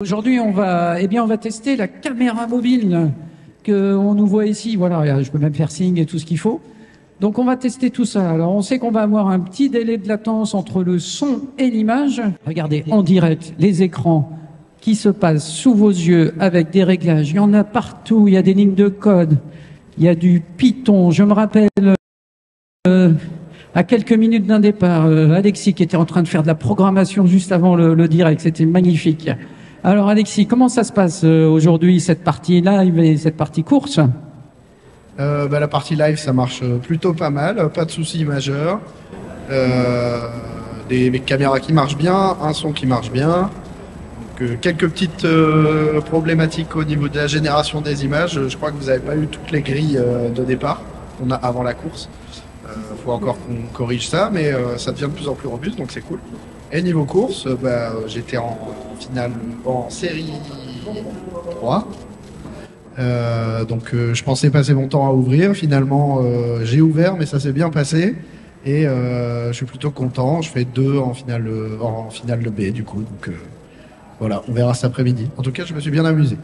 Aujourd'hui, on va tester la caméra mobile que on nous voit ici. Voilà, je peux même faire signe et tout ce qu'il faut. Donc, on va tester tout ça. Alors, on sait qu'on va avoir un petit délai de latence entre le son et l'image. Regardez, en direct, les écrans qui se passent sous vos yeux avec des réglages. Il y en a partout. Il y a des lignes de code. Il y a du Python. Je me rappelle, à quelques minutes d'un départ, Alexis qui était en train de faire de la programmation juste avant le direct. C'était magnifique. Alors Alexis, comment ça se passe aujourd'hui, cette partie live et cette partie course? La partie live, ça marche plutôt pas mal, pas de soucis majeurs. Des caméras qui marchent bien, un son qui marche bien. Donc, quelques petites problématiques au niveau de la génération des images. Je crois que vous n'avez pas eu toutes les grilles de départ qu'on a avant la course. Faut encore qu'on corrige ça, mais ça devient de plus en plus robuste, donc c'est cool. Et niveau course, j'étais en finale en série 3. Je pensais passer mon temps à ouvrir. Finalement, j'ai ouvert, mais ça s'est bien passé. Et je suis plutôt content. Je fais 2 en finale de B, du coup. Donc voilà, on verra cet après-midi. En tout cas, je me suis bien amusé.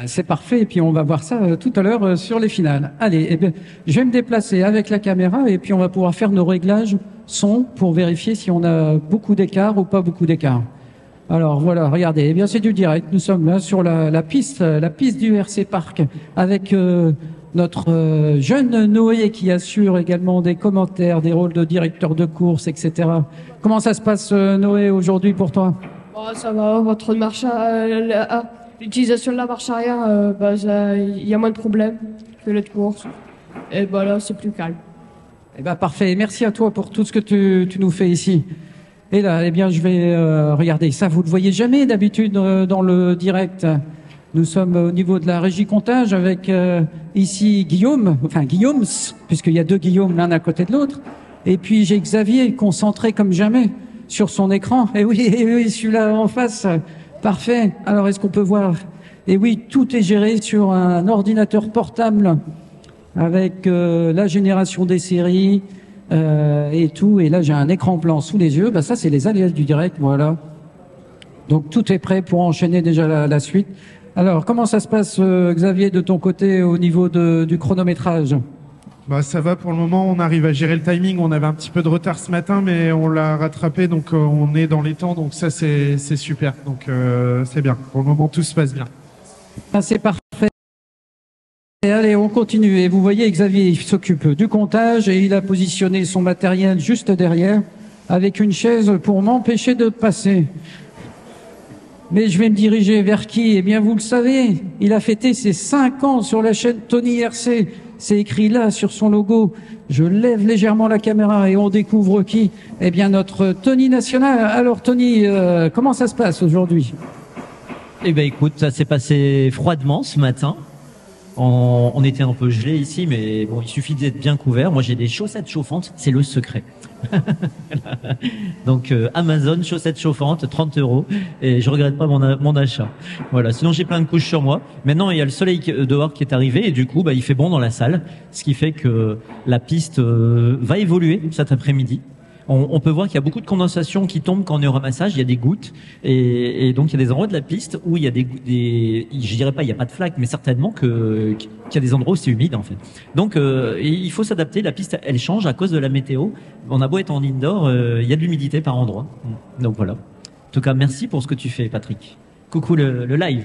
C'est parfait, et puis on va voir ça tout à l'heure sur les finales. Allez, eh bien, je vais me déplacer avec la caméra, et puis on va pouvoir faire nos réglages son pour vérifier si on a beaucoup d'écart ou pas beaucoup d'écart. Alors voilà, regardez, eh bien c'est du direct. Nous sommes là sur la piste du RC Park avec notre jeune Noé qui assure également des commentaires, des rôles de directeur de course, etc. Comment ça se passe, Noé, aujourd'hui pour toi? Oh, ça va, votre marche l'utilisation de la marche arrière, il y a moins de problèmes que l'autre course. Et là, c'est plus calme. Eh ben parfait. Merci à toi pour tout ce que tu nous fais ici. Et là, eh bien, je vais regarder ça. Vous le voyez jamais d'habitude dans le direct. Nous sommes au niveau de la régie comptage avec ici Guillaume, puisqu'il y a 2 Guillaume l'un à côté de l'autre. Et puis j'ai Xavier concentré comme jamais sur son écran. Et oui, celui-là en face. Parfait. Alors, est-ce qu'on peut voir? Et oui, tout est géré sur un ordinateur portable avec la génération des séries et tout. Et là, j'ai un écran blanc sous les yeux. Ça, c'est les aléas du direct, voilà. Donc, tout est prêt pour enchaîner déjà la suite. Alors, comment ça se passe, Xavier, de ton côté, au niveau du chronométrage? Ça va pour le moment, on arrive à gérer le timing. On avait un petit peu de retard ce matin, mais on l'a rattrapé, donc on est dans les temps, donc ça c'est super. Donc c'est bien. Pour le moment, tout se passe bien. C'est parfait. Et allez, on continue. Et vous voyez, Xavier il s'occupe du comptage et il a positionné son matériel juste derrière avec une chaise pour m'empêcher de passer. Mais je vais me diriger vers qui? Eh bien, vous le savez, il a fêté ses 5 ans sur la chaîne Tony RC. C'est écrit là sur son logo. Je lève légèrement la caméra et on découvre qui? Eh bien, notre Tony National. Alors, Tony, comment ça se passe aujourd'hui? Eh ben, écoute, ça s'est passé froidement ce matin. On était un peu gelé ici, mais bon, il suffit d'être bien couvert. Moi, j'ai des chaussettes chauffantes, c'est le secret. Donc Amazon, chaussettes chauffantes, 30 €, et je regrette pas mon achat. Voilà. Sinon, j'ai plein de couches sur moi. Maintenant, il y a le soleil dehors qui est arrivé, et du coup, il fait bon dans la salle, ce qui fait que la piste va évoluer cet après-midi. On peut voir qu'il y a beaucoup de condensation qui tombe quand on est au ramassage. Il y a des gouttes et donc il y a des endroits de la piste où il y a je dirais pas il y a pas de flaques, mais certainement qu'il y a des endroits où c'est humide en fait. Donc il faut s'adapter. La piste elle change à cause de la météo. On a beau être en indoor, il y a de l'humidité par endroit. Donc voilà. En tout cas, merci pour ce que tu fais, Patrick. Coucou le live.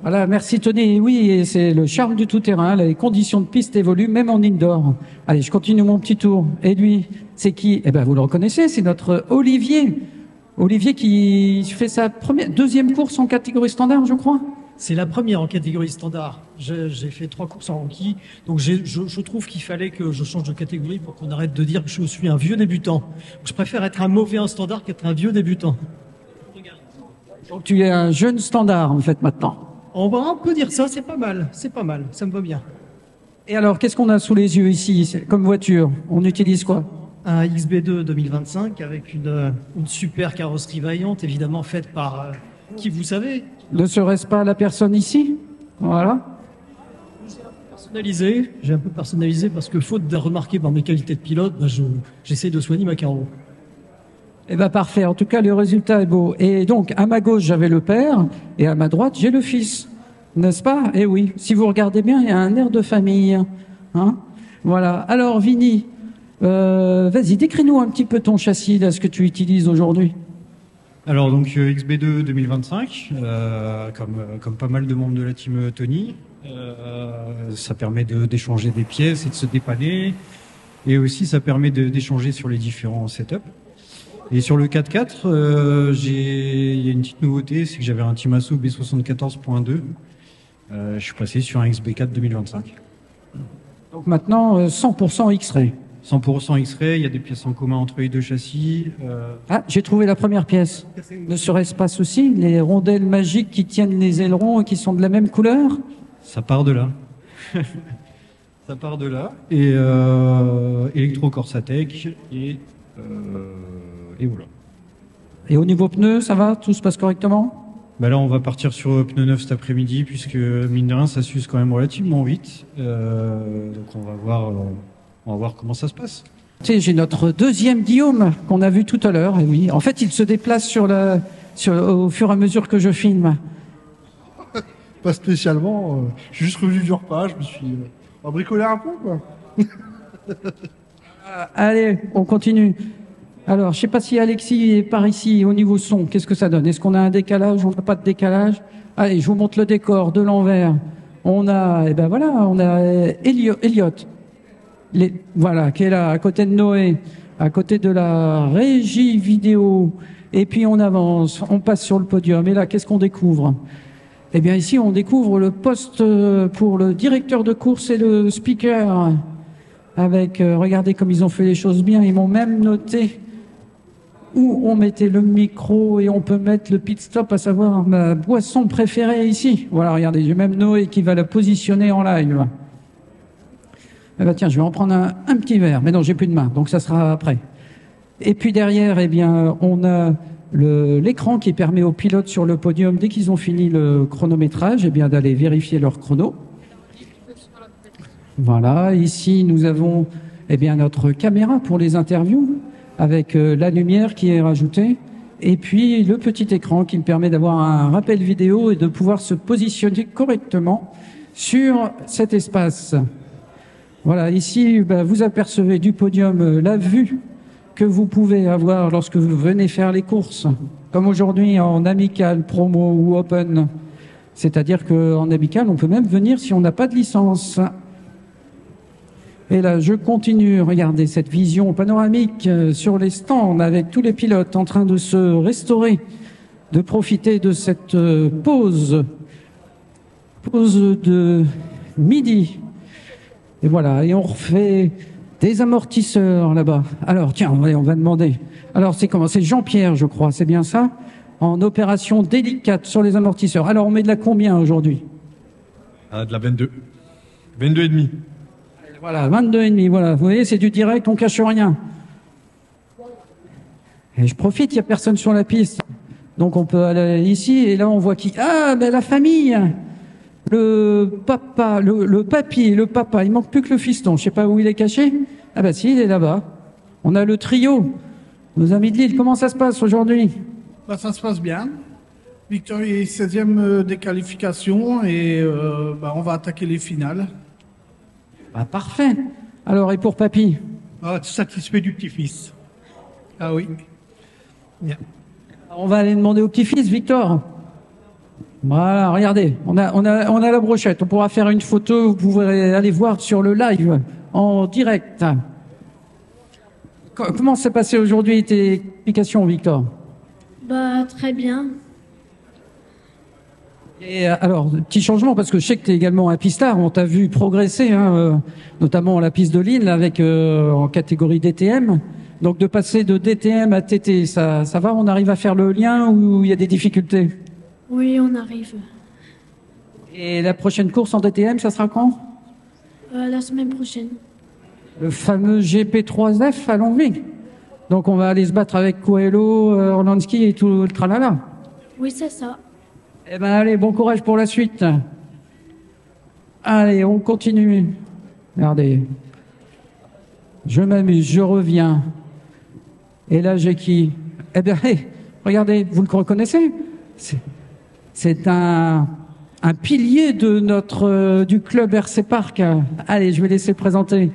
Voilà, merci Tony. Oui, c'est le charme du tout-terrain. Les conditions de piste évoluent même en indoor. Allez, je continue mon petit tour. Et lui, c'est qui? Eh ben, vous le reconnaissez, c'est notre Olivier. Olivier qui fait sa deuxième course en catégorie standard, je crois. C'est la première en catégorie standard. J'ai fait 3 courses en rookie. Donc je trouve qu'il fallait que je change de catégorie pour qu'on arrête de dire que je suis un vieux débutant. Je préfère être un mauvais en standard qu'être un vieux débutant. Donc tu es un jeune standard en fait maintenant. On peut dire ça, c'est pas mal, ça me va bien. Et alors, qu'est-ce qu'on a sous les yeux ici comme voiture? On utilise quoi? Un XB2 2025 avec une super carrosserie vaillante, évidemment faite par qui vous savez. Ne serait-ce pas la personne ici? Voilà. J'ai un peu personnalisé parce que faute de remarquer par mes qualités de pilote, j'essaie de soigner ma carreau. Eh ben parfait. En tout cas, le résultat est beau. Et donc, à ma gauche, j'avais le père, et à ma droite, j'ai le fils. N'est-ce pas? Eh oui. Si vous regardez bien, il y a un air de famille. Hein? Voilà. Alors, Vini, vas-y, décris-nous un petit peu ton châssis, là, ce que tu utilises aujourd'hui. Alors donc XB2 2025, comme pas mal de membres de la team Tony, ça permet d'échanger des pièces et de se dépanner, et aussi ça permet d'échanger sur les différents setups. Et sur le 4x4, il y a une petite nouveauté, c'est que j'avais un Timasu B74.2, je suis passé sur un XB4 2025. Donc maintenant, 100% X-Ray. 100% X-Ray, il y a des pièces en commun entre les deux châssis. Ah, j'ai trouvé la première pièce. Ne serait-ce pas ceci, les rondelles magiques qui tiennent les ailerons et qui sont de la même couleur? Ça part de là. Ça part de là. Et Electro Corsatec et voilà. Et au niveau pneus, ça va? Tout se passe correctement? Bah là, on va partir sur pneu neuf cet après-midi, puisque mine de rien, ça s'use quand même relativement vite. Donc on va voir comment ça se passe. Tu sais, j'ai notre deuxième Guillaume qu'on a vu tout à l'heure. Et oui, en fait, il se déplace au fur et à mesure que je filme. Pas spécialement. Je suis juste revenu du repas. Je me suis bricolé un peu, quoi. Allez, on continue. Alors, je sais pas si Alexis est par ici au niveau son. Qu'est-ce que ça donne? Est-ce qu'on a un décalage? On n'a pas de décalage? Allez, je vous montre le décor de l'envers. On a, Elliot. Voilà, qui est là, à côté de Noé, à côté de la régie vidéo. Et puis on avance, on passe sur le podium. Et là, qu'est-ce qu'on découvre? Eh bien, ici, on découvre le poste pour le directeur de course et le speaker. Avec, regardez comme ils ont fait les choses bien. Ils m'ont même noté où on mettait le micro et on peut mettre le pit stop, à savoir ma boisson préférée ici. Voilà, regardez, j'ai même Noé qui va la positionner en live. Eh ben tiens, je vais en prendre un petit verre. Mais non, j'ai plus de main, donc ça sera après. Et puis derrière, eh bien, on a l'écran qui permet aux pilotes sur le podium, dès qu'ils ont fini le chronométrage, eh bien, d'aller vérifier leur chrono. Voilà, ici, nous avons, eh bien, notre caméra pour les interviews, avec la lumière qui est rajoutée, et puis le petit écran qui me permet d'avoir un rappel vidéo et de pouvoir se positionner correctement sur cet espace. Voilà, ici, vous apercevez du podium la vue que vous pouvez avoir lorsque vous venez faire les courses, comme aujourd'hui en amical, promo ou open. C'est-à-dire qu'en amical, on peut même venir si on n'a pas de licence. Et là, je continue, regardez cette vision panoramique sur les stands avec tous les pilotes en train de se restaurer, de profiter de cette pause de midi. Et voilà, et on refait des amortisseurs là-bas. Alors, tiens, allez, on va demander. Alors, c'est comment? C'est Jean-Pierre, je crois, c'est bien ça? En opération délicate sur les amortisseurs. Alors, on met de la combien aujourd'hui? De la 22. 22,5. Voilà, 22,5, voilà. Vous voyez, c'est du direct, on cache rien. Et je profite, il n'y a personne sur la piste. Donc, on peut aller ici, et là, on voit qui? Ah, ben, la famille! Le papa, le papy, le papa, il manque plus que le fiston. Je sais pas où il est caché. Ah bah si, il est là-bas. On a le trio. Nos amis de Lille, comment ça se passe aujourd'hui? Bah, ça se passe bien. Victor est 16e des qualifications et on va attaquer les finales. Bah parfait. Alors, et pour papy? Satisfait du petit-fils. Ah oui. Bien. On va aller demander au petit-fils, Victor. Voilà, regardez, on a la brochette. On pourra faire une photo, vous pourrez aller voir sur le live, en direct. Comment s'est passé aujourd'hui tes explications, Victor? Bah, très bien. Et alors, petit changement, parce que je sais que tu es également un pistard, on t'a vu progresser, notamment à la piste de Lille, avec en catégorie DTM. Donc de passer de DTM à TT, ça va? On arrive à faire le lien ou il y a des difficultés? Oui, on arrive. Et la prochaine course en DTM, ça sera quand? La semaine prochaine. Le fameux GP3F à Longwy. Donc on va aller se battre avec Coelho, Orlandski et tout le tralala. Oui, c'est ça. Eh ben allez, bon courage pour la suite. Allez, on continue. Regardez. Je m'amuse, je reviens. Et là, j'ai qui? Eh bien, regardez, vous le reconnaissez? C'est un pilier de du club RC Parc. Allez, je vais laisser présenter.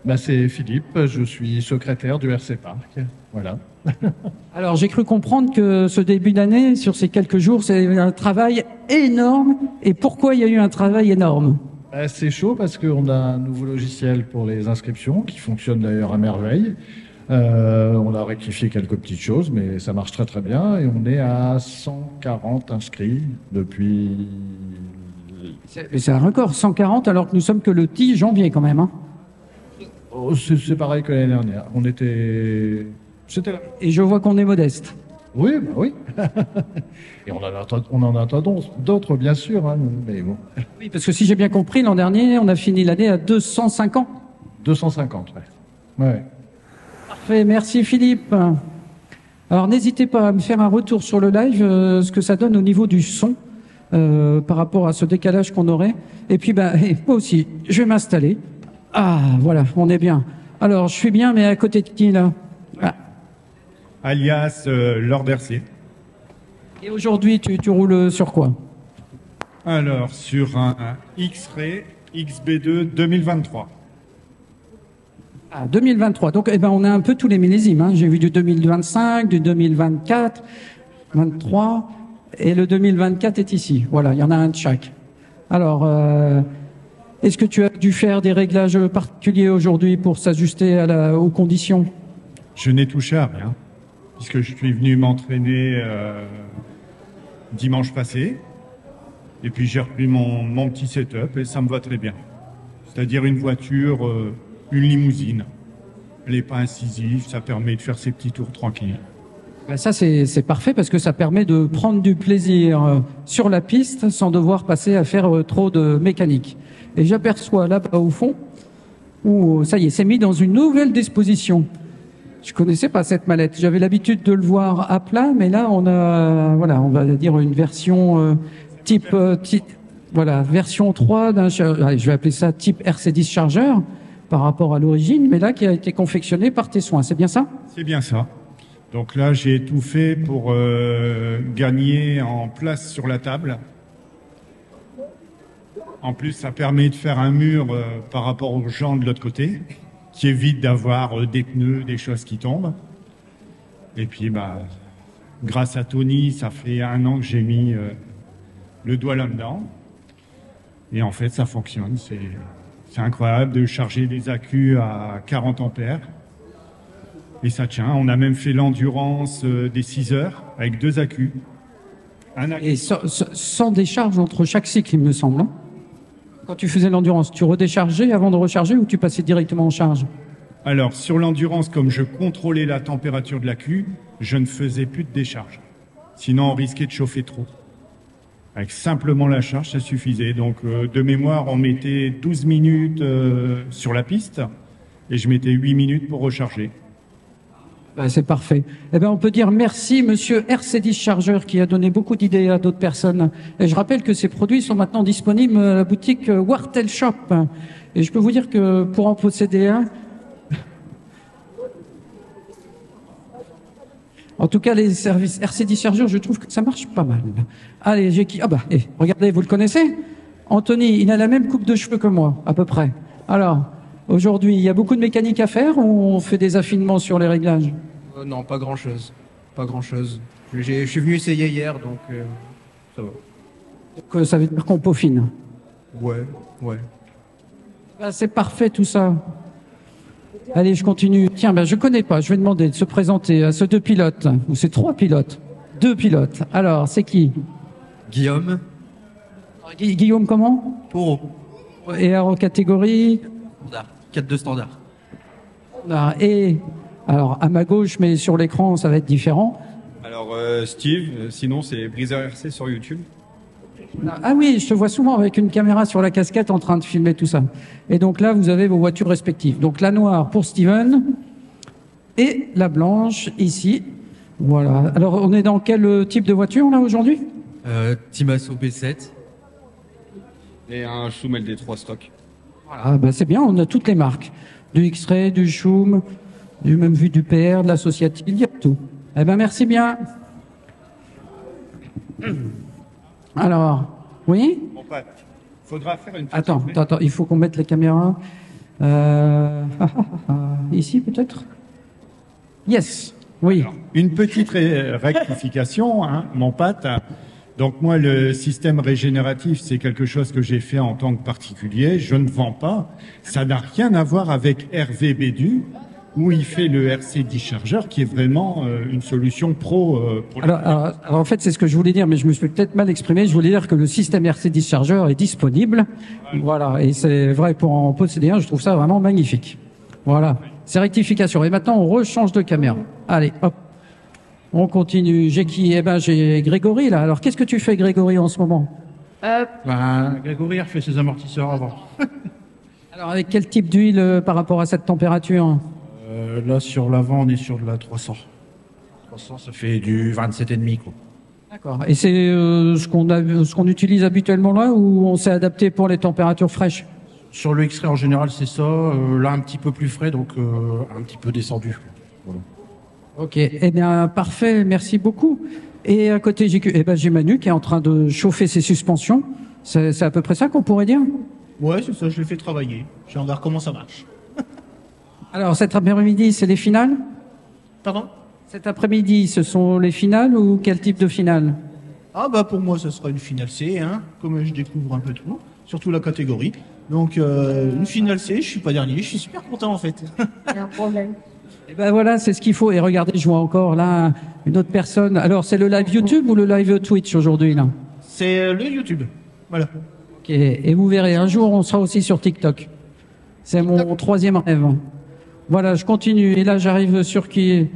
Bah, c'est Philippe, je suis secrétaire du RC Parc. Voilà. Alors, j'ai cru comprendre que ce début d'année, sur ces quelques jours, c'est un travail énorme. Et pourquoi il y a eu un travail énorme? C'est chaud parce qu'on a un nouveau logiciel pour les inscriptions qui fonctionne d'ailleurs à merveille. On a rectifié quelques petites choses, mais ça marche très très bien. Et on est à 140 inscrits depuis... C'est un record, 140, alors que nous sommes que le 10 janvier quand même. Hein. Oh, c'est pareil que l'année dernière. C'était là. Et je vois qu'on est modeste. Oui, bah oui. Et on en attend d'autres, bien sûr. Hein, mais bon. Oui, parce que si j'ai bien compris, l'an dernier, on a fini l'année à 250. 250, ouais. Ouais. Parfait, merci Philippe. Alors n'hésitez pas à me faire un retour sur le live, ce que ça donne au niveau du son par rapport à ce décalage qu'on aurait. Et puis moi aussi, je vais m'installer. Ah voilà, on est bien. Alors je suis bien, mais à côté de qui là? Alias Lord RC. Et aujourd'hui, tu roules sur quoi? Alors, sur un X-Ray XB2 2023. Ah, 2023. Donc, on a un peu tous les millésimes. Hein. J'ai vu du 2025, du 2024, 23, et le 2024 est ici. Voilà, il y en a un de chaque. Alors, est-ce que tu as dû faire des réglages particuliers aujourd'hui pour s'ajuster aux conditions? Je n'ai touché à rien, puisque je suis venu m'entraîner dimanche passé. Et puis j'ai repris mon petit setup et ça me va très bien. C'est-à-dire une voiture, une limousine. Elle n'est pas incisive, ça permet de faire ses petits tours tranquilles. Ben ça, c'est parfait parce que ça permet de prendre du plaisir sur la piste sans devoir passer à faire trop de mécanique. Et j'aperçois là-bas au fond, où ça y est, c'est mis dans une nouvelle disposition. Je connaissais pas cette mallette. J'avais l'habitude de le voir à plat, mais là, on a, voilà, on va dire une version version 3 d'un, allez, je vais appeler ça type RC10 Charger par rapport à l'origine, mais là, qui a été confectionné par tes soins. C'est bien ça? C'est bien ça. Donc là, j'ai tout fait pour gagner en place sur la table. En plus, ça permet de faire un mur par rapport aux gens de l'autre côté, qui évite d'avoir des pneus, des choses qui tombent. Et puis, grâce à Tony, ça fait 1 an que j'ai mis le doigt là-dedans. Et en fait, ça fonctionne. C'est incroyable de charger des accus à 40 ampères. Et ça tient. On a même fait l'endurance des 6 heures avec 2 accus. Et sans décharge entre chaque cycle, il me semble. Hein. Quand tu faisais l'endurance, tu redéchargeais avant de recharger ou tu passais directement en charge? Alors, sur l'endurance, comme je contrôlais la température de l'accu, je ne faisais plus de décharge. Sinon, on risquait de chauffer trop. Avec simplement la charge, ça suffisait. Donc, de mémoire, on mettait 12 minutes sur la piste et je mettais 8 minutes pour recharger. C'est parfait. Eh bien, on peut dire merci, monsieur RC10 Charger, qui a donné beaucoup d'idées à d'autres personnes. Et je rappelle que ces produits sont maintenant disponibles à la boutique Wartel Shop. Et je peux vous dire que pour en posséder un, en tout cas, les services RC10 Charger, je trouve que ça marche pas mal. Allez, j'ai qui? Regardez, vous le connaissez? Anthony, il a la même coupe de cheveux que moi, à peu près. Alors, aujourd'hui, il y a beaucoup de mécanique à faire ou on fait des affinements sur les réglages? Non, pas grand-chose. Pas grand-chose. Je suis venu essayer hier, donc ça va. Donc, ça veut dire qu'on peaufine? Ouais. C'est parfait tout ça. Allez, je continue. Tiens, je connais pas. Je vais demander de se présenter à ceux 2 pilotes. Ou c'est 3 pilotes? 2 pilotes. Alors, c'est qui? Guillaume. Guillaume comment? Taureau. Et en catégorie? Standard. 4-2 standard. Et alors, à ma gauche, mais sur l'écran, ça va être différent. Alors, Steve, sinon c'est Breezer RC sur YouTube. Ah oui, je te vois souvent avec une caméra sur la casquette en train de filmer tout ça. Et donc là, vous avez vos voitures respectives. Donc la noire pour Steven et la blanche ici. Voilà. Alors, on est dans quel type de voiture là aujourd'hui? Timasso B7. Et un Schum LD3 stock. Voilà, c'est bien, on a toutes les marques. Du X-Ray, du Schum, du même vu du PR, de l'associative, il y a tout. Eh ben, merci bien. Alors, oui? Mon pote, faudra faire une... Attends, il faut qu'on mette les caméras. Ici, peut-être? Yes, oui. Alors, une petite rectification, hein, mon pote. Donc moi, le système régénératif, c'est quelque chose que j'ai fait en tant que particulier. Je ne vends pas. Ça n'a rien à voir avec Hervé Bédu, où il fait le RC Discharger, qui est vraiment une solution pro. Alors, en fait, c'est ce que je voulais dire, mais je me suis peut-être mal exprimé. Je voulais dire que le système RC Discharger est disponible. Voilà, et c'est vrai pour en posséder un, je trouve ça vraiment magnifique. Voilà, c'est rectification. Et maintenant, on rechange de caméra. Allez, hop. On continue. J'ai qui? Eh ben, j'ai Grégory, là. Alors, qu'est-ce que tu fais, Grégory, en ce moment? Grégory a refait ses amortisseurs avant. Alors, avec quel type d'huile par rapport à cette température? Là, sur l'avant, on est sur de la 300. 300, ça fait du 27,5, quoi. D'accord. Et c'est ce qu'on utilise habituellement là, ou on s'est adapté pour les températures fraîches? Sur le X-Ray, en général, c'est ça. Là, un petit peu plus frais, donc un petit peu descendu. Voilà. Ok. Eh bien, parfait. Merci beaucoup. Et à côté, j'ai Manu qui est en train de chauffer ses suspensions. C'est à peu près ça qu'on pourrait dire? Ouais, c'est ça. Je l'ai fait travailler. Je vais voir comment ça marche. Alors, cet après-midi, c'est les finales? Pardon? Cet après-midi, ce sont les finales ou quel type de finale? Ah bah pour moi, ce sera une finale C, hein, comme je découvre un peu tout, surtout la catégorie. Donc une finale C, je suis pas dernier, je suis super content en fait. Il y a un problème. Et ben voilà, c'est ce qu'il faut. Et regardez, je vois encore là une autre personne. Alors, c'est le live YouTube ou le live Twitch aujourd'hui là? C'est le YouTube, voilà. Ok. Et vous verrez, un jour, on sera aussi sur TikTok. C'est mon troisième rêve. Voilà, je continue. Et là, j'arrive sur qui?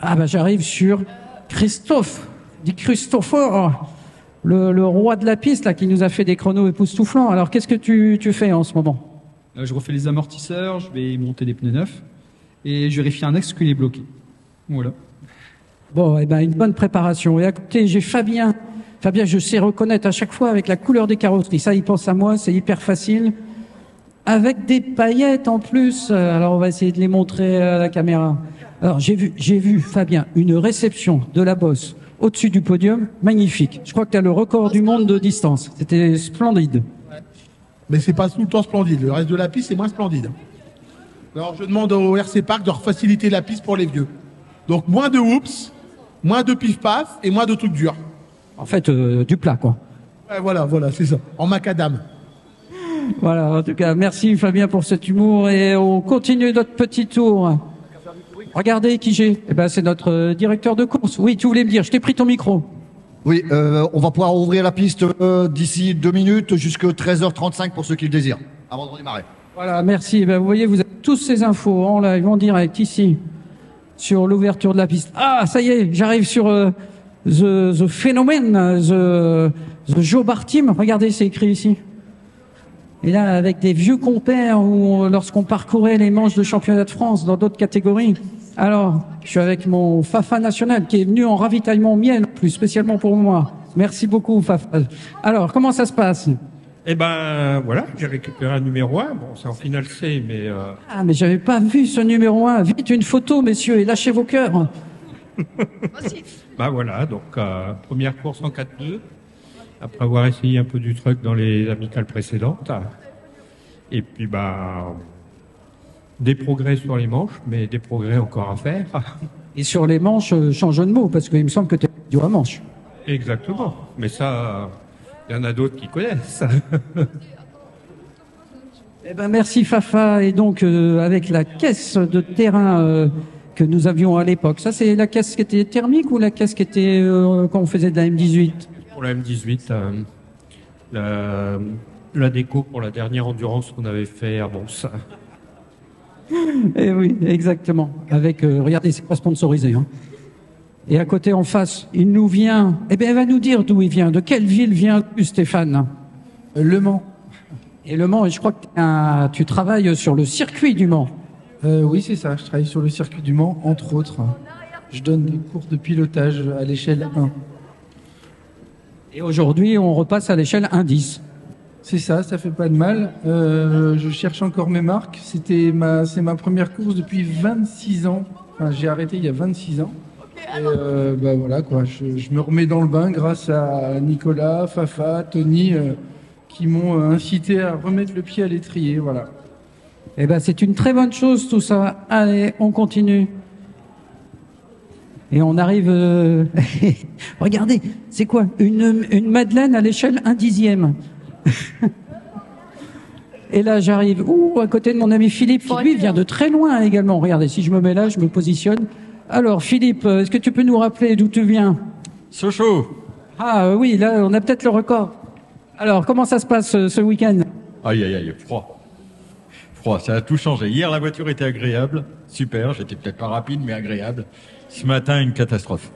Ah bah j'arrive sur Christophe, dit Christopher, le roi de la piste là qui nous a fait des chronos époustouflants. Alors qu'est-ce que tu fais en ce moment? Je refais les amortisseurs, je vais monter des pneus neufs et je vérifie un axe qu'il est bloqué. Voilà. Bon, eh ben une bonne préparation. Et à côté, j'ai Fabien. Fabien, je sais reconnaître à chaque fois avec la couleur des carrosseries. Ça, il pense à moi, c'est hyper facile. Avec des paillettes en plus. Alors on va essayer de les montrer à la caméra. Alors, j'ai vu, Fabien, une réception de la bosse au-dessus du podium, magnifique. Je crois que tu as le record du monde de distance. C'était splendide. Ouais. Mais c'est pas tout le temps splendide. Le reste de la piste, c'est moins splendide. Alors, je demande au RC Park de faciliter la piste pour les vieux. Donc, moins de whoops, moins de pif-paf et moins de trucs durs. En fait, du plat, quoi. Ouais, voilà, c'est ça. En macadam. Voilà, en tout cas, merci Fabien pour cet humour et on continue notre petit tour. Regardez qui j'ai. Eh ben, c'est notre directeur de course. Oui, tu voulais me dire, je t'ai pris ton micro. Oui, on va pouvoir ouvrir la piste d'ici 2 minutes jusqu'à 13h35 pour ceux qui le désirent, avant de redémarrer. Voilà, merci. Eh ben, vous voyez, vous avez tous ces infos en live, en direct, ici, sur l'ouverture de la piste. Ah, ça y est, j'arrive sur the Phénomène, the Joe Bar Team. Regardez, c'est écrit ici. Et là, avec des vieux compères, lorsqu'on parcourait les manches de championnat de France dans d'autres catégories. Alors, je suis avec mon Fafa national qui est venu en ravitaillement miel, plus spécialement pour moi. Merci beaucoup, Fafa. Alors, comment ça se passe? Eh ben, voilà, j'ai récupéré un numéro 1. Bon, c'est en finale C, mais... Ah, mais j'avais pas vu ce numéro 1. Vite, une photo, messieurs, et lâchez vos cœurs. Bah voilà, donc, première course en 4-2. Après avoir essayé un peu du truc dans les amicales précédentes. Et puis, bah, des progrès sur les manches, mais des progrès encore à faire. Et sur les manches, change de mot, parce qu'il me semble que tu es dur à manche. Exactement. Mais ça, il y en a d'autres qui connaissent. Eh ben, merci Fafa. Et donc, avec la caisse de terrain que nous avions à l'époque, ça c'est la caisse qui était thermique ou la caisse qui était quand on faisait de la M18? Pour la M18, la déco pour la dernière endurance qu'on avait fait à Mons. Eh oui, exactement. Avec, regardez, c'est pas sponsorisé. Hein. Et à côté, en face, il nous vient. Eh bien, elle va nous dire d'où il vient. De quelle ville vient-tu, Stéphane? Le Mans. Et Le Mans, et je crois que tu travailles sur le circuit du Mans. Oui, c'est ça. Je travaille sur le circuit du Mans, entre autres. Je donne des cours de pilotage à l'échelle 1. Et aujourd'hui, on repasse à l'échelle 1-10. C'est ça fait pas de mal. Je cherche encore mes marques. C'est ma première course depuis 26 ans. Enfin, j'ai arrêté il y a 26 ans. Et bah voilà quoi, je me remets dans le bain grâce à Nicolas, Fafa, Tony, qui m'ont incité à remettre le pied à l'étrier, voilà. Eh ben, c'est une très bonne chose tout ça. Allez, on continue. Et on arrive... Regardez, c'est quoi? Une madeleine à l'échelle 1/10. Et là, j'arrive à côté de mon ami Philippe, qui lui vient de très loin également. Regardez, si je me mets là, je me positionne. Alors, Philippe, est-ce que tu peux nous rappeler d'où tu viens? Sochaux. Ah oui, là, on a peut-être le record. Alors, comment ça se passe ce week-end? Aïe, aïe, aïe, froid. Froid, ça a tout changé. Hier, la voiture était agréable. Super, j'étais peut-être pas rapide, mais agréable. Ce matin, une catastrophe.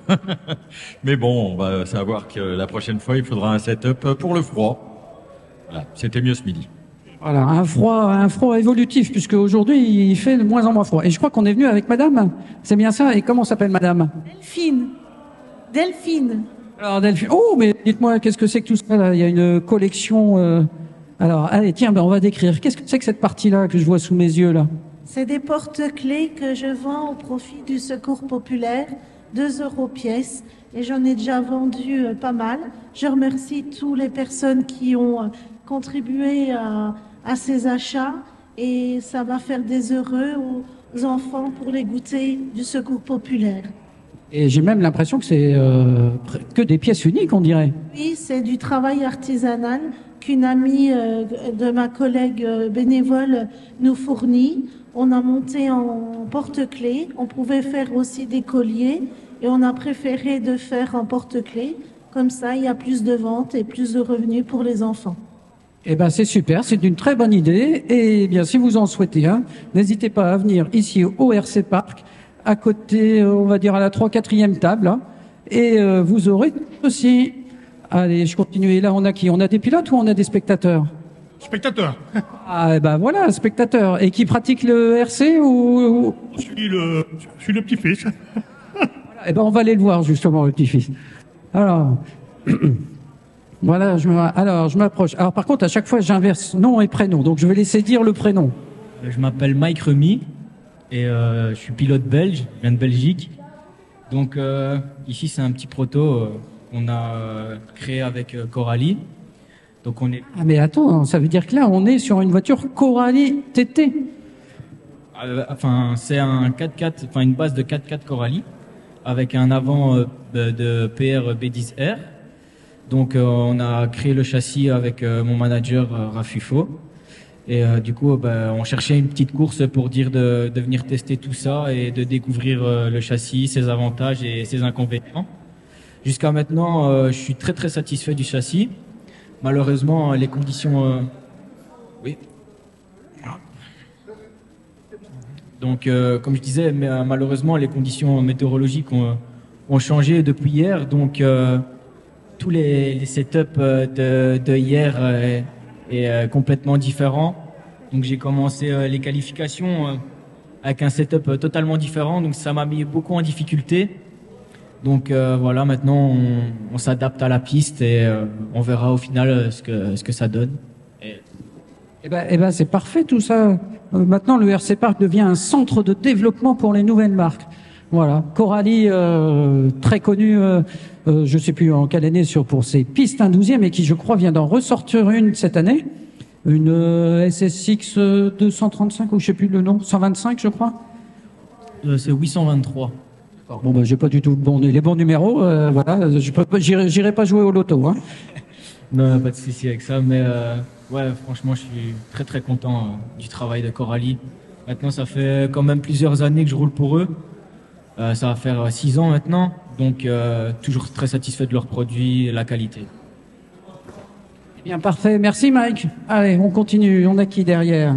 Mais bon, on va savoir que la prochaine fois, il faudra un setup pour le froid. Voilà, c'était mieux ce midi. Voilà, un froid évolutif, puisque aujourd'hui, il fait de moins en moins froid. Et je crois qu'on est venu avec madame. C'est bien ça? Et comment s'appelle madame? Delphine. Alors, Delphine. Oh, mais dites-moi, qu'est-ce que c'est que tout ça, là? Il y a une collection, Alors, allez, tiens, on va décrire. Qu'est-ce que c'est que cette partie-là que je vois sous mes yeux, là? C'est des porte-clés que je vends au profit du Secours populaire, 2 € pièce. Et j'en ai déjà vendu pas mal. Je remercie toutes les personnes qui ont contribué à ces achats. Et ça va faire des heureux aux enfants pour les goûters du Secours populaire. Et j'ai même l'impression que c'est que des pièces uniques, on dirait. Oui, c'est du travail artisanal qu'une amie de ma collègue bénévole nous fournit. On a monté en porte-clés. On pouvait faire aussi des colliers et on a préféré de faire en porte-clés. Comme ça, il y a plus de ventes et plus de revenus pour les enfants. Eh ben, c'est super, c'est une très bonne idée. Et bien, si vous en souhaitez un, n'hésitez pas à venir ici au RC Park, à côté, on va dire à la 3/4e table, hein, et vous aurez aussi. Allez, je continue. Et là, on a qui? On a des pilotes ou on a des spectateurs? Spectateur. Ah, eh ben voilà, spectateur. Et qui pratique le RC ou... Je suis le petit-fils. Voilà, eh ben on va aller le voir justement, le petit-fils. Alors, voilà, je m'approche. Alors par contre, à chaque fois, j'inverse nom et prénom. Donc je vais laisser dire le prénom. Je m'appelle Mike Remy et je suis pilote belge, je viens de Belgique. Donc ici, c'est un petit proto qu'on a créé avec Coralie. Donc on est... Ah mais attends, ça veut dire que là, on est sur une voiture Coralie TT. Enfin, c'est un 4x4, enfin une base de 4x4 Coralie avec un avant de PR B10R. Donc on a créé le châssis avec mon manager Rafufo. Et du coup, on cherchait une petite course pour dire de venir tester tout ça et de découvrir le châssis, ses avantages et ses inconvénients. Jusqu'à maintenant, je suis très très satisfait du châssis. Malheureusement, les conditions... Oui. Donc, comme je disais, malheureusement, les conditions météorologiques ont changé depuis hier. Donc, tous les setups de hier est complètement différent. Donc, j'ai commencé les qualifications avec un setup totalement différent. Donc, ça m'a mis beaucoup en difficulté. Donc voilà, maintenant on s'adapte à la piste et on verra au final ce que ça donne. Eh ben c'est parfait tout ça. Maintenant le RC Park devient un centre de développement pour les nouvelles marques. Voilà, Coralie très connue, je sais plus en quelle année pour ses pistes 1/12e et qui je crois vient d'en ressortir une cette année, une SSX 235 ou je sais plus le nom, 125 je crois. C'est 823. Bon, j'ai pas du tout les bons numéros, voilà, j'irai pas jouer au loto, hein. Non, pas de souci avec ça, mais ouais, franchement, je suis très très content du travail de Coralie. Maintenant, ça fait quand même plusieurs années que je roule pour eux. Ça va faire 6 ans maintenant, donc toujours très satisfait de leurs produits et la qualité. Bien, parfait. Merci, Mike. Allez, on continue. On a qui derrière?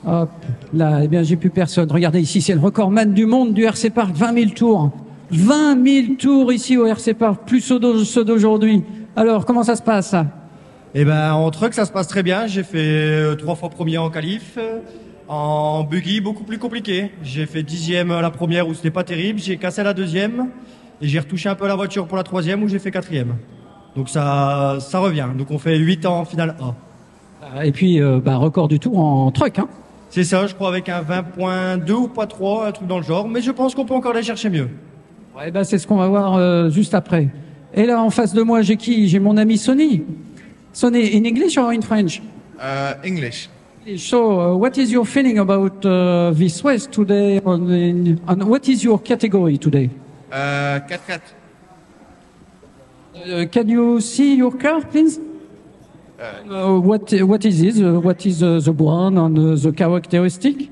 Hop, là, eh bien, j'ai plus personne. Regardez ici, c'est le recordman du monde du RC Park, 20 000 tours. 20 000 tours ici au RC Park, plus ceux d'aujourd'hui. Alors, comment ça se passe, ça? Eh ben, en truck, ça se passe très bien. J'ai fait 3 fois premier en qualif. En buggy, beaucoup plus compliqué. J'ai fait 10e la première où c'était pas terrible. J'ai cassé la 2e. Et j'ai retouché un peu la voiture pour la 3e où j'ai fait 4e. Donc ça revient. Donc on fait 8 ans en finale A. Et puis, record du tour en truck, hein? C'est ça, je crois, avec un 20.2 ou pas 3, un truc dans le genre. Mais je pense qu'on peut encore aller chercher mieux. Ouais, ben, c'est ce qu'on va voir juste après. Et là, en face de moi, j'ai qui? J'ai mon ami Sonny. Sonny, in English or in French? English. So, what is your feeling about this race today? And what is your category today? 4x4. Can you see your car, please? What is it? What is the brand and the characteristic?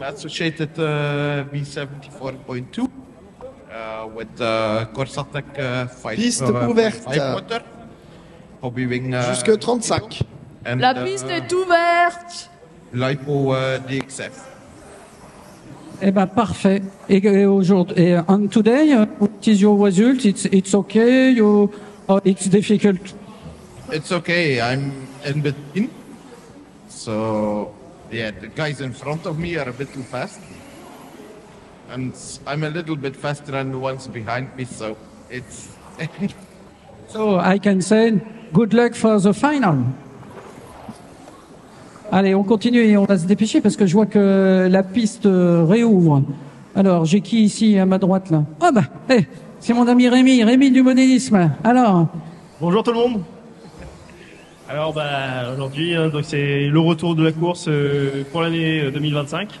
Associated V74.2 with Corsatec 5 Piste ouverte. motor. Hobby-wing. Jusque 35. La piste est ouverte. LiPo DXF. Eh ben parfait. Et aujourd'hui, and today, what is your result? It's okay. It's difficult. It's okay. I'm in between. So, yeah, the guys in front of me are a bit too fast. And I'm a little bit faster than the ones behind me, so it's... So I can say good luck for the final. Allez, on continue et on va se dépêcher parce que je vois que la piste réouvre. Alors, j'ai qui ici à ma droite là? Oh bah, c'est mon ami Rémi du modélisme. Alors. Bonjour tout le monde. Alors bah aujourd'hui donc c'est le retour de la course pour l'année 2025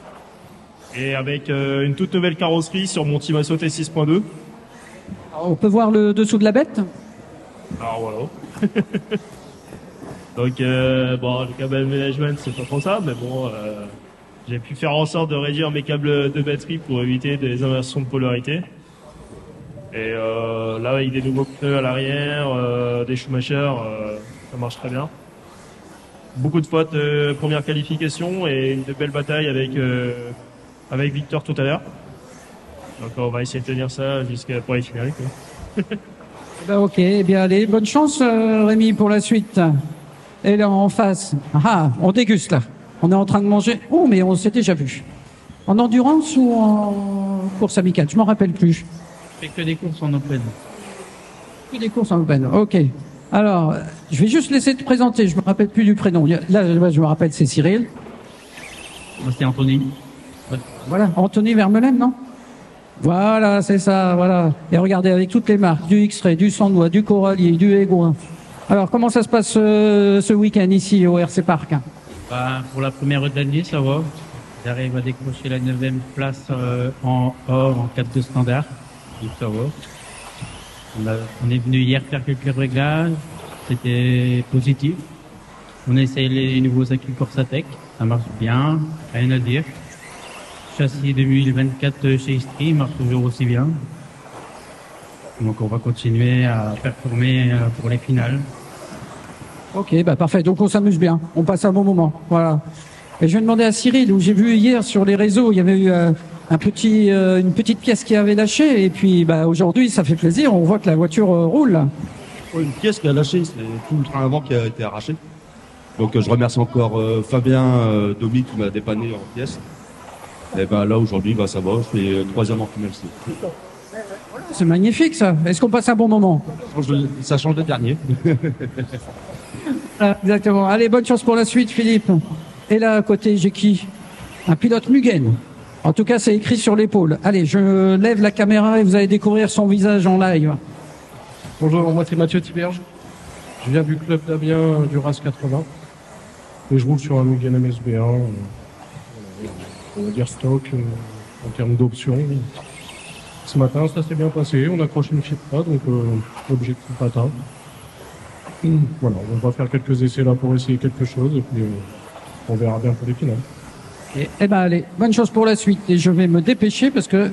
et avec une toute nouvelle carrosserie sur mon Timasso T6.2. On peut voir le dessous de la bête? Alors voilà. Donc bon le câble management c'est pas trop ça mais bon j'ai pu faire en sorte de réduire mes câbles de batterie pour éviter des inversions de polarité. Et là avec des nouveaux pneus à l'arrière, des Schumacher, ça marche très bien. Beaucoup de fautes première qualification et une belle bataille avec Victor tout à l'heure. Donc on va essayer de tenir ça jusqu'à pour les finales. Ben ok, eh bien allez, bonne chance Rémi pour la suite. Et là en face, on déguste là. On est en train de manger. Oh mais on s'est déjà vu. En endurance ou en course amicale? Je m'en rappelle plus. Je fais que des courses en open. Que des courses en open, ok. Alors, je vais juste laisser te présenter, je me rappelle plus du prénom. Là, je me rappelle, c'est Cyril. Moi, c'est Anthony. Ouais. Voilà, Anthony Vermeulen, non? Voilà, c'est ça, voilà. Et regardez, avec toutes les marques, du X-Ray, du Sandois, du Coralier, du Aigouin. Alors, comment ça se passe ce week-end ici au RC Park? Bah, pour la première de l'année, ça va. J'arrive à décrocher la 9e place en or, en 4 de standard. Donc ça va. On est venu hier faire quelques réglages. C'était positif. On essaye les nouveaux acquis Corsatec. Ça marche bien. Rien à dire. Châssis 2024 chez Istri marche toujours aussi bien. Donc on va continuer à performer pour les finales. Ok, bah parfait. Donc on s'amuse bien. On passe un bon moment. Voilà. Et je vais demander à Cyril, où j'ai vu hier sur les réseaux, il y avait eu une petite pièce qui avait lâché. Et puis bah, aujourd'hui, ça fait plaisir. On voit que la voiture roule. Là. Une pièce qui a lâché, c'est tout le train avant qui a été arraché. Donc je remercie encore Fabien Domi qui m'a dépanné en pièce. Et ben là aujourd'hui, ça va, je fais 3e en finale. C'est magnifique ça. Est-ce qu'on passe un bon moment? Ça change de dernier. Exactement. Allez, bonne chance pour la suite, Philippe. Et là, à côté, j'ai qui? Un pilote Mugen. En tout cas, c'est écrit sur l'épaule. Allez, je lève la caméra et vous allez découvrir son visage en live. Bonjour, moi c'est Mathieu Tiberge. Je viens du club d'Amiens du RAS 80. Et je roule sur un Mugen MSB1. On va dire stock en termes d'options. Ce matin, ça s'est bien passé. On a accroché une FIPA, donc l'objectif atteint. Voilà, on va faire quelques essais là pour essayer quelque chose et puis on verra bien pour les finales. Eh ben allez, bonne chance pour la suite. Et je vais me dépêcher parce que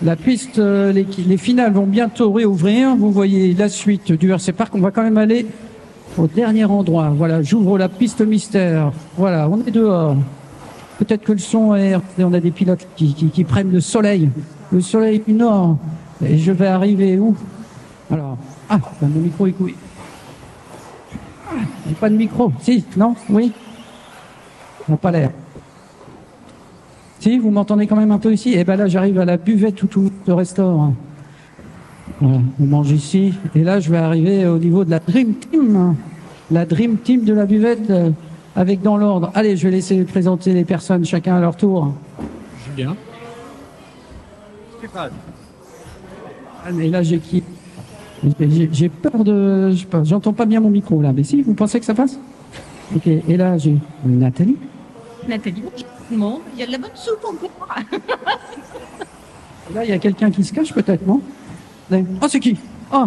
la piste, les finales vont bientôt réouvrir. Vous voyez la suite du RC Park. On va quand même aller au dernier endroit. Voilà, j'ouvre la piste mystère. Voilà, on est dehors. Peut-être que le son est... On a des pilotes qui prennent le soleil du nord. Et je vais arriver où? Alors, mon micro est couillé. J'ai pas de micro. Si, non, oui. On n'a pas l'air. Si, vous m'entendez quand même un peu ici. Et ben là, j'arrive à la buvette où tout se restaure. Voilà, on mange ici. Et là, je vais arriver au niveau de la Dream Team. La Dream Team de la buvette avec dans l'ordre. Allez, je vais laisser présenter les personnes chacun à leur tour. Julien. Stéphane. Et là, j'ai qui? J'ai peur de... je sais pas, j'entends pas bien mon micro, là. Mais si, vous pensez que ça passe? Ok, et là, j'ai Nathalie. Nathalie, bonjour tout le monde. Il y a de la bonne soupe encore. Là, il y a quelqu'un qui se cache, peut-être, non? Oh, c'est qui? Oh!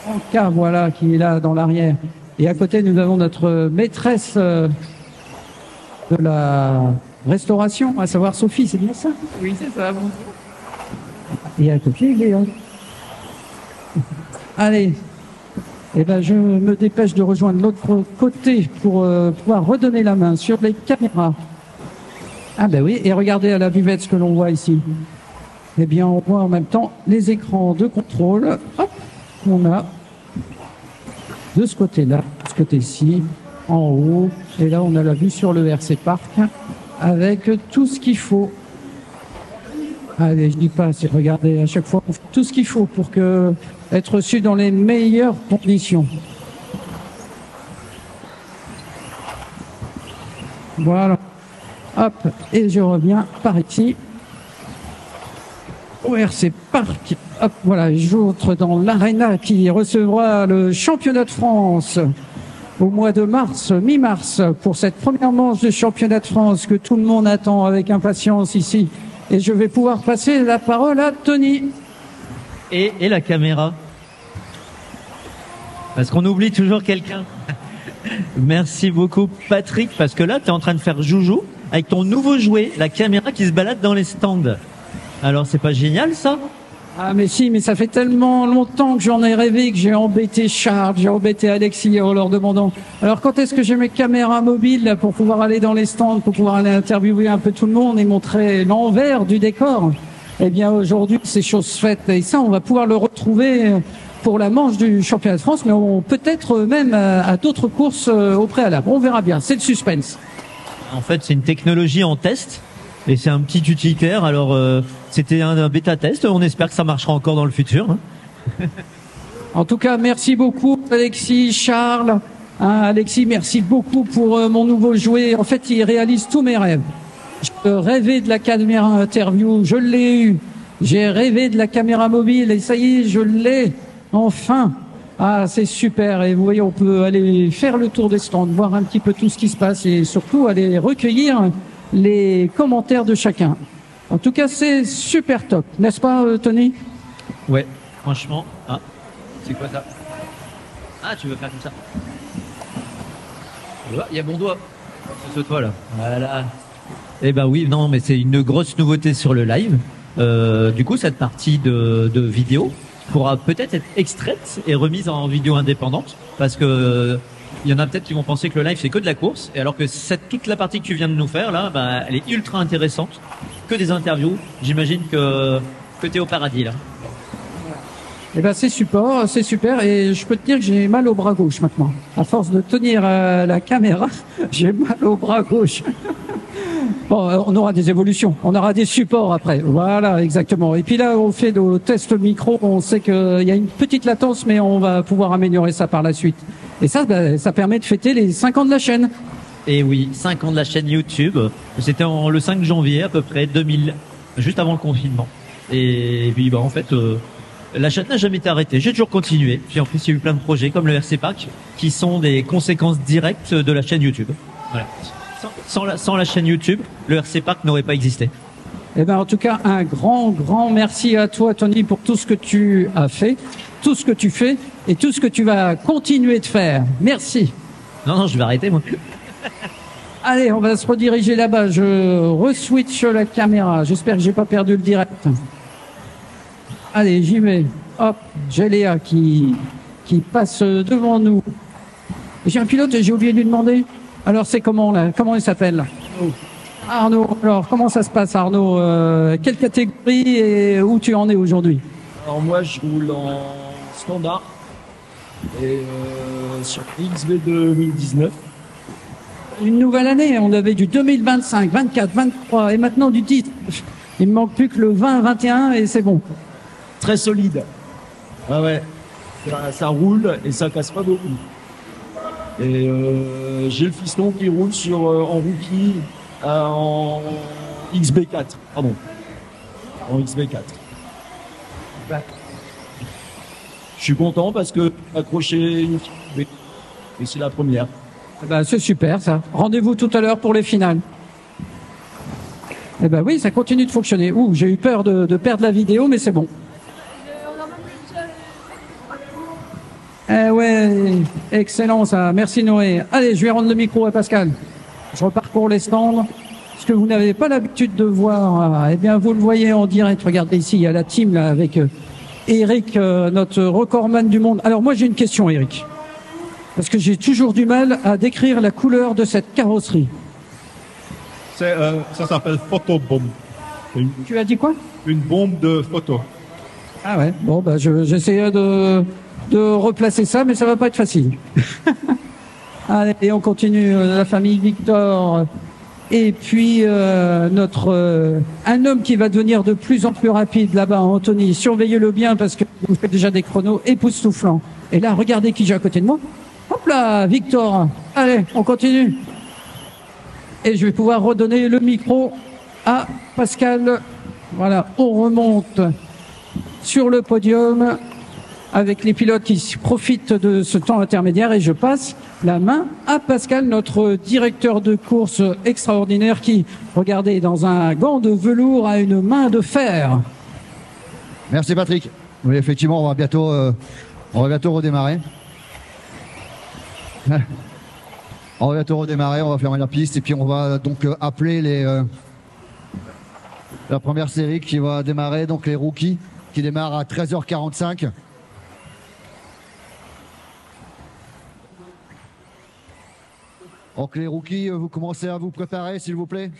Anka, voilà, qui est là, dans l'arrière. Et à côté, nous avons notre maîtresse de la restauration, à savoir Sophie, c'est bien ça? Oui, c'est ça, bonjour. Et à côté, Léon. Allez. Eh ben, je me dépêche de rejoindre l'autre côté pour pouvoir redonner la main sur les caméras. Ah ben oui, et regardez à la buvette ce que l'on voit ici. Eh bien, on voit en même temps les écrans de contrôle. Hop, on a de ce côté-là, de ce côté-ci, en haut. Et là, on a la vue sur le RC Park avec tout ce qu'il faut. Allez, je dis pas, c'est regardez, à chaque fois, on fait tout ce qu'il faut pour être reçu dans les meilleures conditions. Voilà. Hop, et je reviens par ici. Au RC Park. Hop, voilà, j'entre dans l'aréna qui recevra le championnat de France au mois de mars, mi-mars, pour cette première manche de championnat de France que tout le monde attend avec impatience ici. Et je vais pouvoir passer la parole à Tony. Et la caméra. Parce qu'on oublie toujours quelqu'un. Merci beaucoup Patrick, parce que là tu es en train de faire joujou avec ton nouveau jouet, la caméra qui se balade dans les stands. Alors c'est pas génial ça? Ah mais si, mais ça fait tellement longtemps que j'en ai rêvé, que j'ai embêté Charles, j'ai embêté Alexis en leur demandant alors quand est-ce que j'ai mes caméras mobiles là, pour pouvoir aller dans les stands, pour pouvoir aller interviewer un peu tout le monde et montrer l'envers du décor. Eh bien aujourd'hui c'est chose faite, et ça on va pouvoir le retrouver pour la manche du championnat de France, mais peut-être même à d'autres courses au préalable. On verra bien, c'est le suspense. En fait c'est une technologie en test. Et c'est un petit utilitaire, alors c'était un bêta-test, on espère que ça marchera encore dans le futur. Hein. En tout cas, merci beaucoup Alexis, Charles. Alexis, merci beaucoup pour mon nouveau jouet. En fait, il réalise tous mes rêves. Je rêvais de la caméra interview, je l'ai eu. J'ai rêvé de la caméra mobile et ça y est, je l'ai enfin. Ah, c'est super. Et vous voyez, on peut aller faire le tour des stands, voir un petit peu tout ce qui se passe et surtout aller recueillir les commentaires de chacun. En tout cas, c'est super top, n'est-ce pas, Tony? Ouais, franchement. Ah, c'est quoi ça? Ah, tu veux faire comme ça? Il y a mon doigt. C'est ce toi là. Voilà. Eh ben oui, non, mais c'est une grosse nouveauté sur le live. Du coup, cette partie de vidéo pourra peut-être être extraite et remise en vidéo indépendante, parce que il y en a peut-être qui vont penser que le live c'est que de la course, et alors que toute la partie que tu viens de nous faire là, bah, elle est ultra intéressante, que des interviews. J'imagine que t'es au paradis là. Eh ben c'est super, et je peux te dire que j'ai mal au bras gauche maintenant. À force de tenir la caméra, j'ai mal au bras gauche. Bon, on aura des évolutions, on aura des supports après. Voilà, exactement. Et puis là, on fait nos tests micro, on sait qu'il y a une petite latence, mais on va pouvoir améliorer ça par la suite. Et ça, bah, ça permet de fêter les 5 ans de la chaîne. Et oui, 5 ans de la chaîne YouTube. C'était le 5 janvier à peu près 2000, juste avant le confinement. Et puis bah en fait, la chaîne n'a jamais été arrêtée. J'ai toujours continué. Puis en plus, il y a eu plein de projets comme le RC Park qui sont des conséquences directes de la chaîne YouTube. Voilà. Sans la chaîne YouTube, le RC Park n'aurait pas existé. Eh ben, en tout cas, un grand merci à toi, Tony, pour tout ce que tu as fait, tout ce que tu fais et tout ce que tu vas continuer de faire. Merci. Non, je vais arrêter, moi. Allez, on va se rediriger là-bas. Je re-switch la caméra. J'espère que j'ai pas perdu le direct. Allez, j'y vais. Hop, j'ai Léa qui passe devant nous. J'ai un pilote et j'ai oublié de lui demander. Alors, c'est comment, là? Comment il s'appelle? Arnaud. Alors, comment ça se passe, Arnaud? Quelle catégorie et où tu en es aujourd'hui? Alors, moi, je roule en standard et sur XV 2019. Une nouvelle année, on avait du 2025, 24, 23 et maintenant du 10. Il me manque plus que le 20, 21 et c'est bon. Très solide. Ah ouais, ça roule et ça casse pas beaucoup. Et j'ai le fiston qui roule en rookie XB4, pardon. En XB4. Je suis content parce que accroché une et c'est la première. Eh ben, c'est super ça. Rendez-vous tout à l'heure pour les finales. Eh ben oui, ça continue de fonctionner. Ouh, j'ai eu peur de perdre la vidéo, mais c'est bon. Eh ouais, excellent ça. Merci Noé. Allez, je vais rendre le micro à Pascal. Je reparcours les stands. Ce que vous n'avez pas l'habitude de voir, eh bien vous le voyez en direct. Regardez ici, il y a la team là avec Eric, notre recordman du monde. Alors moi j'ai une question, Eric, parce que j'ai toujours du mal à décrire la couleur de cette carrosserie. Ça s'appelle photobombe. Tu as dit quoi? Une bombe de photo. Ah ouais. Bon bah j'essayais de replacer ça, mais ça va pas être facile. Allez, et on continue. La famille Victor. Et puis un homme qui va devenir de plus en plus rapide là-bas, Anthony. Surveillez-le bien parce que vous faites déjà des chronos époustouflants. Et là, regardez qui j'ai à côté de moi. Hop là, Victor. Allez, on continue. Et je vais pouvoir redonner le micro à Pascal. Voilà, on remonte sur le podium avec les pilotes qui profitent de ce temps intermédiaire et je passe la main à Pascal, notre directeur de course extraordinaire qui, regardez, dans un gant de velours a une main de fer. Merci Patrick. Oui, effectivement, on va bientôt redémarrer. On va bientôt redémarrer, on va fermer la piste et puis on va donc appeler la première série qui va démarrer, donc les rookies qui démarrent à 13h45. Donc les rookies, vous commencez à vous préparer s'il vous plaît.